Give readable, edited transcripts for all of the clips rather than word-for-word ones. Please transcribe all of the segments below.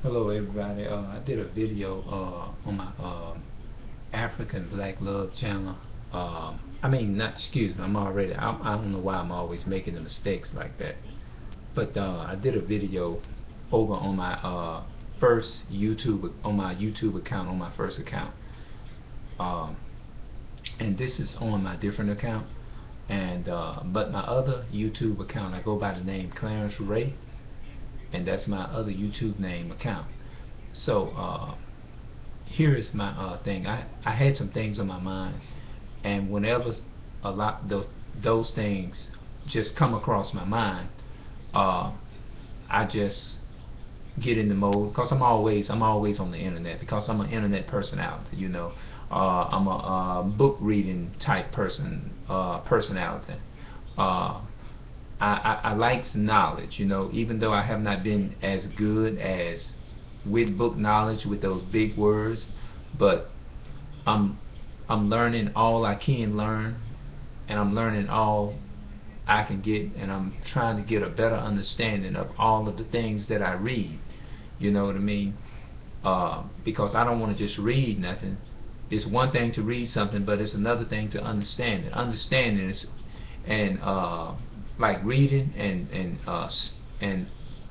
Hello everybody. I did a video on my African Black Love channel. I mean, not excuse me. I don't know why I'm always making the mistakes like that. But I did a video over on my first YouTube on my YouTube account on my first account. Um, and this is on my different account. And but my other YouTube account, I go by the name Clarence Ray, and that's my other YouTube name account. So here is my thing. I had some things on my mind, and whenever a lot those things just come across my mind, I just get in the mode because I'm always on the internet because I'm an internet personality. I'm a book reading type personality. I like knowledge, even though I have not been as good as with book knowledge with those big words, but I'm learning all I can learn, and I'm learning all I can get, and I'm trying to get a better understanding of all of the things that I read. You know what I mean? Because I don't want to just read nothing. It's one thing to read something, but it's another thing to understand it. Understanding is, and like reading and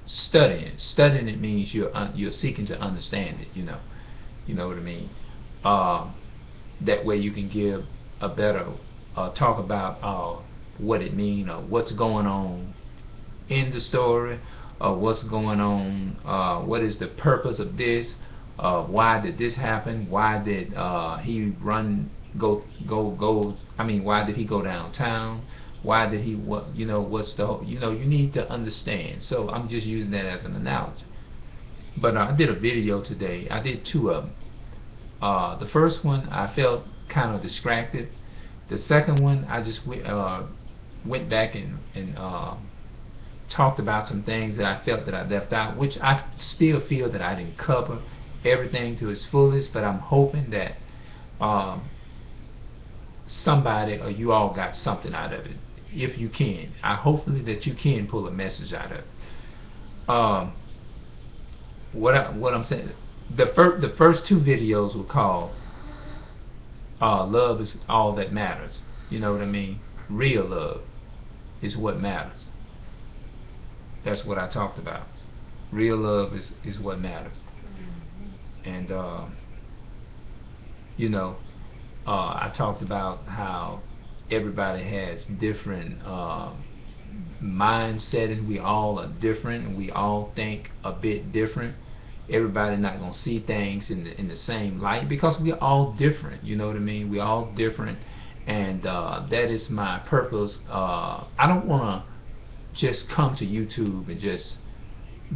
studying. Studying, it means you're seeking to understand it. You know what I mean. That way you can give a better talk about what it means, or what's going on in the story, or what's going on. What is the purpose of this? Why did this happen? Why did he why did he go downtown? Why did he what's the you need to understand. So I'm just using that as an analogy. But I did a video today. I did two of them. The first one I felt kind of distracted. The second one I just went back and talked about some things that I felt that I left out, which I still feel that I didn't cover everything to its fullest, but I'm hoping that somebody or you all got something out of it. If you can, hopefully that you can pull a message out of it. What I'm saying, the first two videos were called "Love is All That Matters." You know what I mean? Real love is what matters. That's what I talked about. Real love is what matters. And I talked about how everybody has different mindset, and we all are different, and we all think a bit different. Everybody not gonna see things in the same light because we're all different. You know what I mean? We're all different, and that is my purpose. I don't want to just come to YouTube and just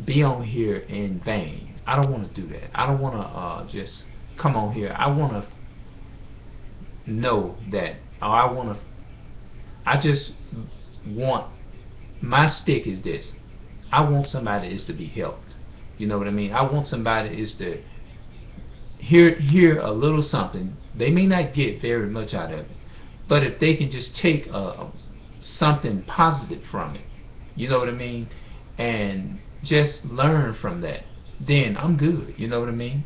be on here in vain. I don't want to do that. I don't want to just come on here. I want to know that, I just want, my stick is this. I want somebody is to be helped. You know what I mean? I want somebody is to hear a little something. They may not get very much out of it, but if they can just take something positive from it, you know what I mean, and just learn from that, then I'm good. You know what I mean?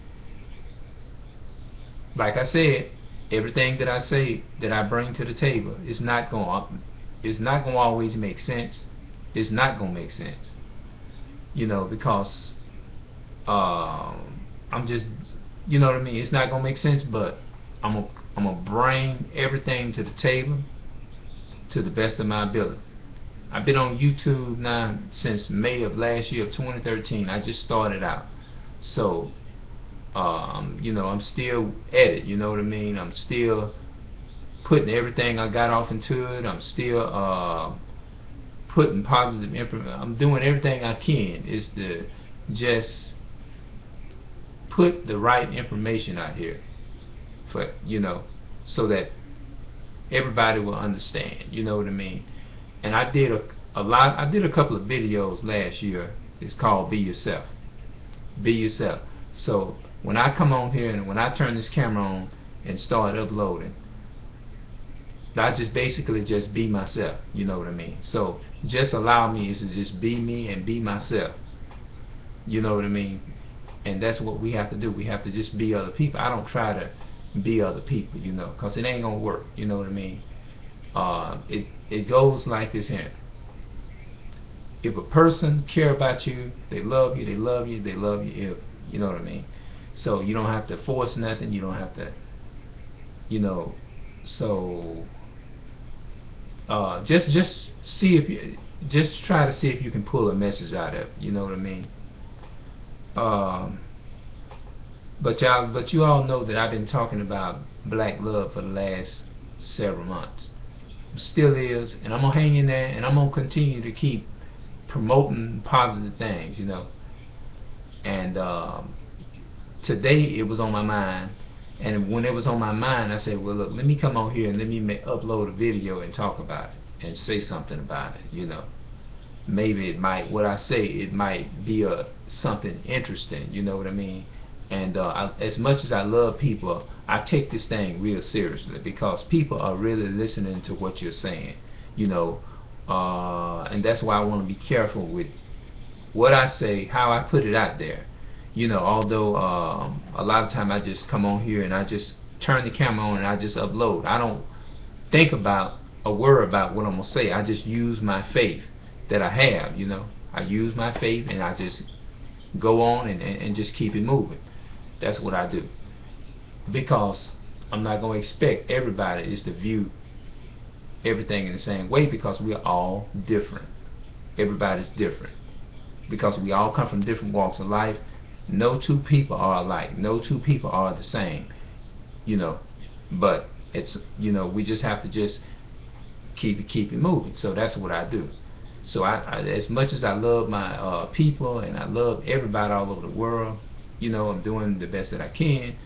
Like I said, everything that I say that I bring to the table is not going to always make sense. It's not going to make sense. Because I'm just, you know what I mean? It's not going to make sense, but I'm going to bring everything to the table to the best of my ability. I've been on YouTube now since May of last year, of 2013. I just started out. So, I'm still at it, you know what I mean? I'm still putting everything I got off into it. I'm still putting positive information. I'm doing everything I can is to just put the right information out here for, so that everybody will understand, you know what I mean? And I did a couple of videos last year. It's called Be Yourself. Be Yourself. So when I come on here and when I turn this camera on and start uploading, I just basically just be myself, you know what I mean? So just allow me is to just be me and be myself. You know what I mean? And that's what we have to do. We have to just be other people. I don't try to be other people, you know, because it ain't gonna work. You know what I mean? It goes like this here. If a person care about you, they love you, they love you, they love you. If you know what I mean. So you don't have to force nothing. You don't have to, you know. So just see if you just try to see if you can pull a message out of it. You know what I mean? But you all know that I've been talking about black love for the last several months. Still is, and I'm gonna hang in there, and I'm gonna continue to keep promoting positive things, you know. And today it was on my mind, and when it was on my mind, I said, well, look, let me come on here and let me upload a video and talk about it and say something about it, you know. Maybe it might, what I say, it might be something interesting, you know what I mean. And as much as I love people, I take this thing real seriously, because people are really listening to what you're saying, you know. And that's why I want to be careful with what I say, how I put it out there, you know. Although a lot of time I just come on here and I just turn the camera on and I just upload. I don't think about a word about what I'm gonna say. I just use my faith that I have, you know. I use my faith and I just go on and just keep it moving. That's what I do, because I'm not going to expect everybody is to view everything in the same way, because we are all different. Everybody's different, because we all come from different walks of life. No two people are alike. No two people are the same, you know. But it's, you know, we just have to just keep it moving. So that's what I do. So I as much as I love my people and I love everybody all over the world, you know, I'm doing the best that I can.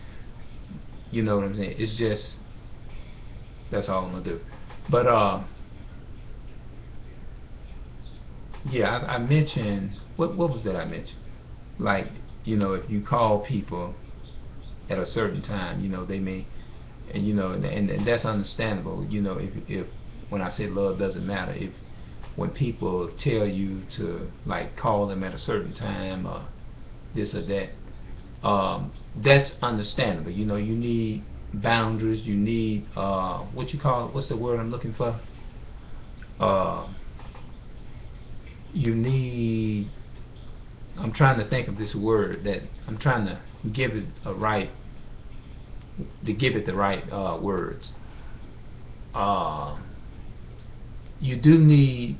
You know what I'm saying? It's just, that's all I'm gonna do. But yeah, I mentioned, what was that I mentioned? Like, you know, if you call people at a certain time, you know, they may, and you know, and that's understandable. You know, if when I say love doesn't matter, if when people tell you to like call them at a certain time or this or that, that's understandable. You know, you need boundaries. You need what you call, what's the word I'm looking for? You need, I'm trying to think of this word that I'm trying to give it the right words. You do need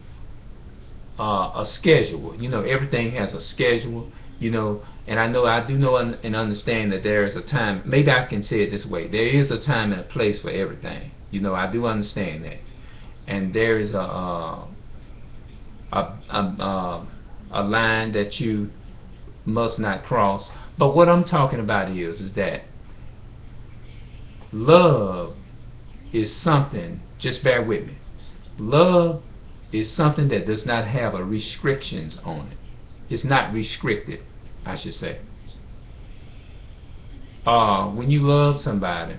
a schedule. You know, everything has a schedule, you know, and I do know and understand that there is a time, maybe I can say it this way, there is a time and a place for everything. You know, I do understand that. And there is a line that you must not cross. But what I'm talking about is that love is something, just bear with me, love is something that does not have a restrictions on it. It's not restricted, I should say. When you love somebody,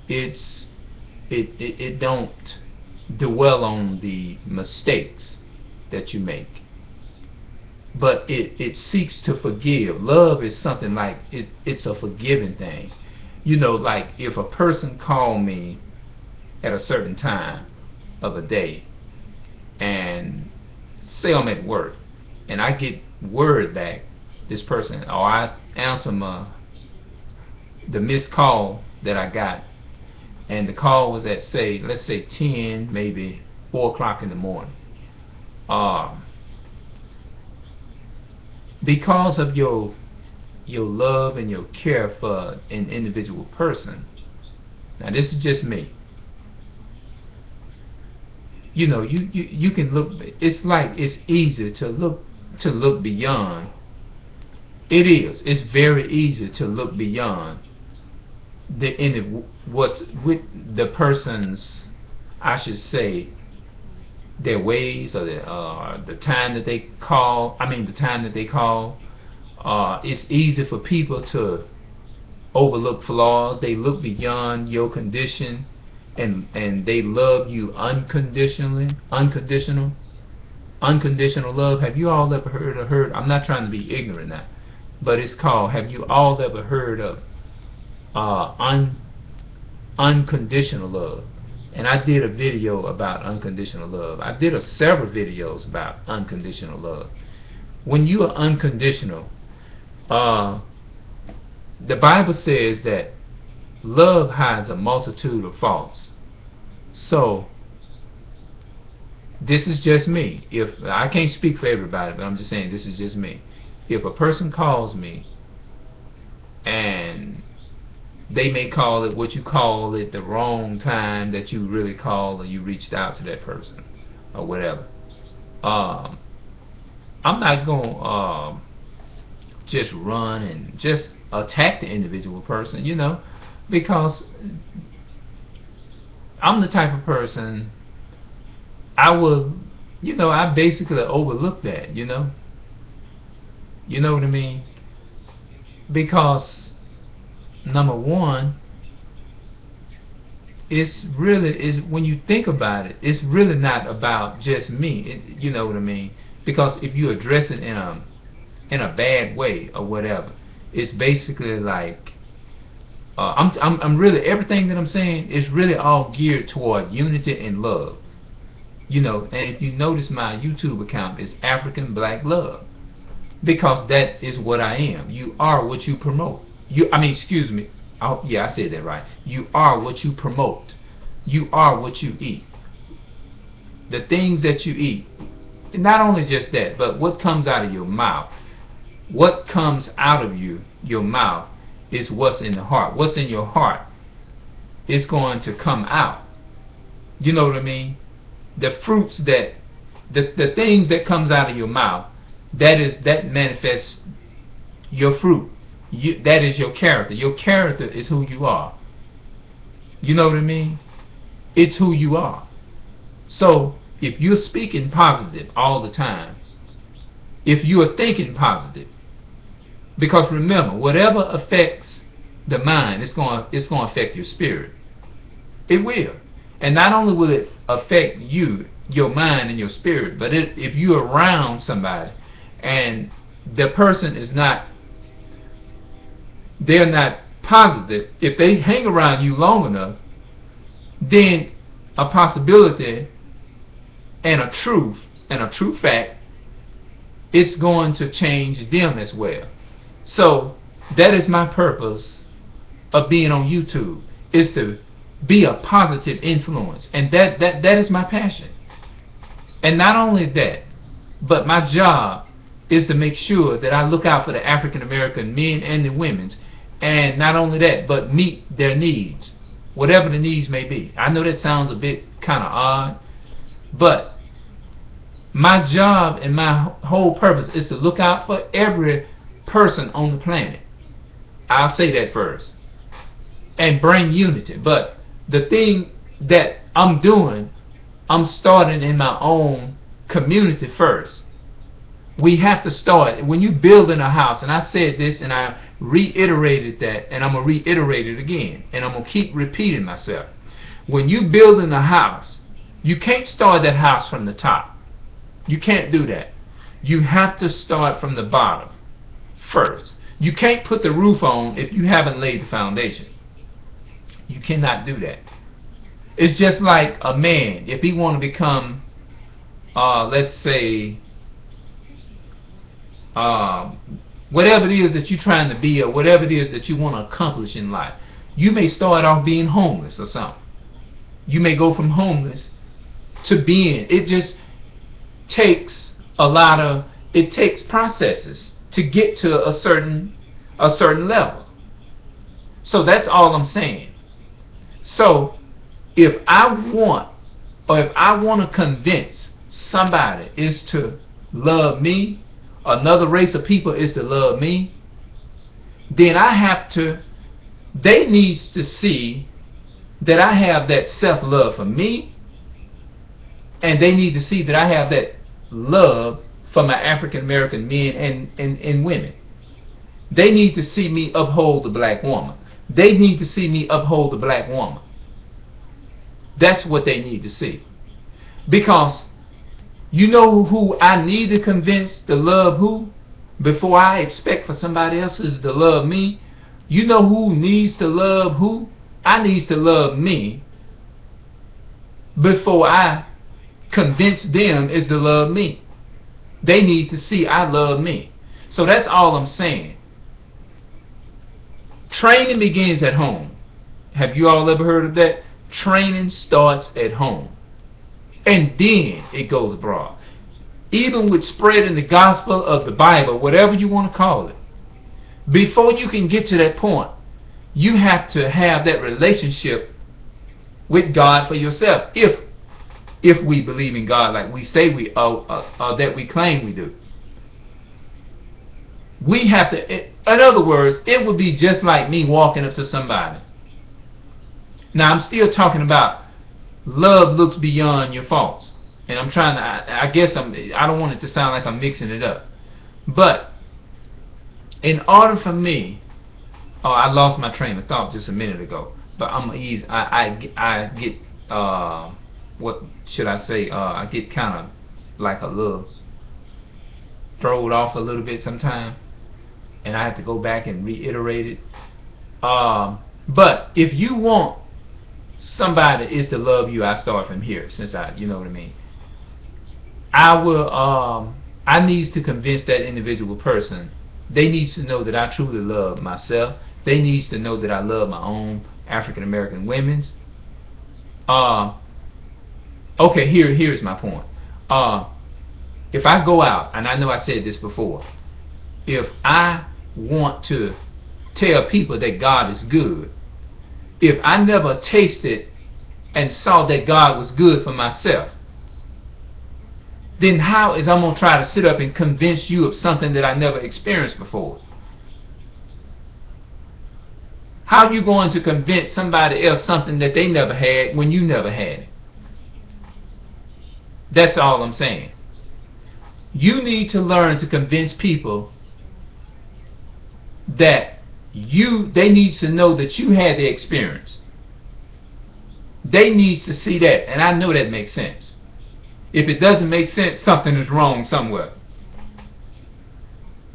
it don't dwell on the mistakes that you make, but it seeks to forgive. Love is something like it's a forgiving thing. You know, like if a person called me at a certain time of a day, and say I'm at work and I get word back, this person, or I answer the missed call that I got, and the call was at, say, let's say 10, maybe 4 o'clock in the morning. Because of your love and your care for an individual person, now this is just me, you know, you can look, it's like it's easy to look beyond. It is, it's very easy to look beyond what's with the person's, I should say, their ways, or the time that they call. It's easy for people to overlook flaws. They look beyond your condition, and they love you unconditionally. Unconditional love. Have you all ever heard? I'm not trying to be ignorant now, but it's called, have you all ever heard of unconditional love? And I did a video about unconditional love. I did several videos about unconditional love. When you are unconditional, the Bible says that love hides a multitude of faults. So this is just me. If I can't speak for everybody, but I'm just saying this is just me. If a person calls me and they may call it what you call it the wrong time that you really called, or you reached out to that person or whatever, I'm not going to just run and just attack the individual person, you know, because I'm the type of person, I will, you know, I basically overlook that, you know what I mean, because number one, it's really, when you think about it, it's really not about just me, you know what I mean, because if you address it in a bad way or whatever, it's basically like I'm really, everything that I'm saying is really all geared toward unity and love, you know. And if you notice, my YouTube account is African Black Love, because that is what I am. You are what you promote. Excuse me. Yeah, I said that right. You are what you promote. You are what you eat. The things that you eat. And not only just that, but what comes out of your mouth. What comes out of your mouth, is what's in the heart. What's in your heart is going to come out. You know what I mean? The fruits that, the things that comes out of your mouth, that manifests your fruit. That is your character. Your character is who you are. You know what I mean? It's who you are. So if you're speaking positive all the time, if you are thinking positive, because remember, whatever affects the mind, it's going to affect your spirit. It will. And not only will it affect you, your mind and your spirit, but if you're around somebody and the person is not, they're not positive, if they hang around you long enough, then a possibility and a true fact, it's going to change them as well. So that is my purpose of being on YouTube, is to be a positive influence, and that is my passion. And not only that, but my job is to make sure that I look out for the African American men and the women, and not only that, but meet their needs, whatever the needs may be. I know that sounds a bit kind of odd, but my job and my whole purpose is to look out for every person on the planet. I'll say that first, and bring unity. But the thing that I'm doing, I'm starting in my own community first. We have to start when you building a house, and I said this and I reiterated that, and I'm gonna reiterate it again, and I'm gonna keep repeating myself. When you building a house, you can't start that house from the top. You can't do that. You have to start from the bottom first. You can't put the roof on if you haven't laid the foundation. You cannot do that. It's just like a man, if he want to become, let's say, whatever it is that you're trying to be, or whatever it is that you want to accomplish in life. You may start off being homeless or something. You may go from homeless to being, it just takes it takes processes to get to a certain level. So that's all I'm saying. So if I want to convince somebody is to love me, another race of people is to love me, then they needs to see that I have that self-love for me, and they need to see that I have that love for my African American men and women. They need to see me uphold the black woman. They need to see me uphold the black woman. That's what they need to see. Because you know who I need to convince to love who? before I expect for somebody else to love me, you know who needs to love who? I needs to love me before I convince them is to love me. They need to see I love me. So that's all I'm saying. Training begins at home. Have you all ever heard of that? Training starts at home. And then it goes abroad. Even with spreading the gospel of the Bible, whatever you want to call it, before you can get to that point, you have to have that relationship with God for yourself. If we believe in God like we say we that we claim we do. We have to, in other words, it would be just like me walking up to somebody. Now I'm still talking about love looks beyond your faults. And I'm trying to, I don't want it to sound like I'm mixing it up. But in order for me, I lost my train of thought just a minute ago. But I get what should I say? I get kind of like a little thrown off a little bit sometimes, and I have to go back and reiterate it. But if you want somebody is to love you, I start from here. Since you know what I mean. I needs to convince that individual person. They needs to know that I truly love myself. They needs to know that I love my own African American women's. Okay, here's my point. If I go out, and I know I said this before, if I want to tell people that God is good, if I never tasted and saw that God was good for myself, then how is I'm going to try to sit up and convince you of something that I never experienced before? How are you going to convince somebody else something that they never had when you never had it? That's all I'm saying. You need to learn to convince people that they need to know that you had the experience. They need to see that, and I know that makes sense. If it doesn't make sense, something is wrong somewhere.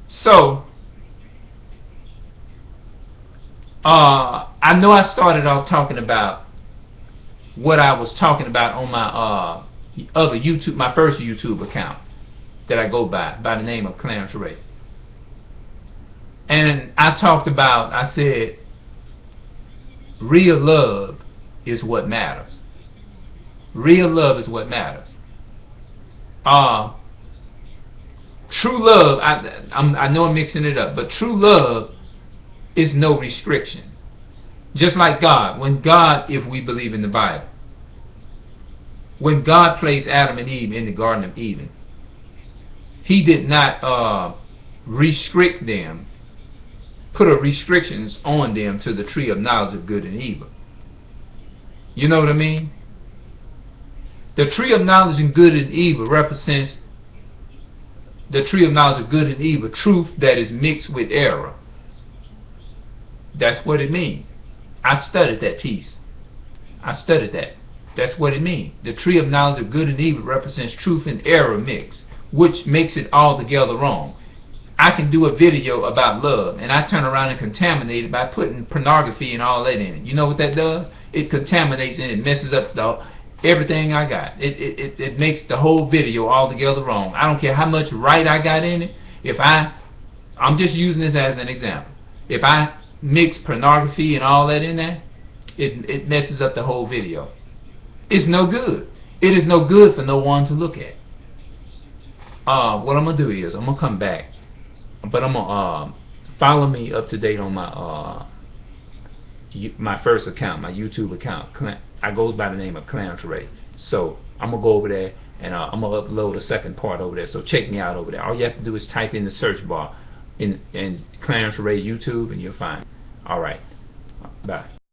So, I know I started off talking about what I was talking about on my other YouTube, my first YouTube account that I go by the name of Clarence Ray. And I talked about, I said, real love is what matters. Real love is what matters. True love, I know I'm mixing it up, but true love is no restriction. Just like God, if we believe in the Bible, when God placed Adam and Eve in the Garden of Eden, He did not restrict them, put restrictions on them to the tree of knowledge of good and evil. You know what I mean? The tree of knowledge and good and evil represents the tree of knowledge of good and evil, truth that is mixed with error. That's what it means. I studied that piece. I studied that. That's what it means. The tree of knowledge of good and evil represents truth and error mixed, which makes it altogether wrong. I can do a video about love, and I turn around and contaminate it by putting pornography and all that in it. You know what that does? It contaminates and it messes up everything I got. It makes the whole video altogether wrong. I don't care how much right I got in it. If I'm just using this as an example. If I mix pornography and all that in there, it messes up the whole video. It's no good. It is no good for no one to look at. What I'm going to do is I'm going to come back, but I'm going to follow me up to date on my first account, my YouTube account. I goes by the name of Clarence Ray. So I'm going to go over there and I'm going to upload a second part over there. So check me out over there. All you have to do is type in the search bar in Clarence Ray YouTube and you'll find. Alright. Bye.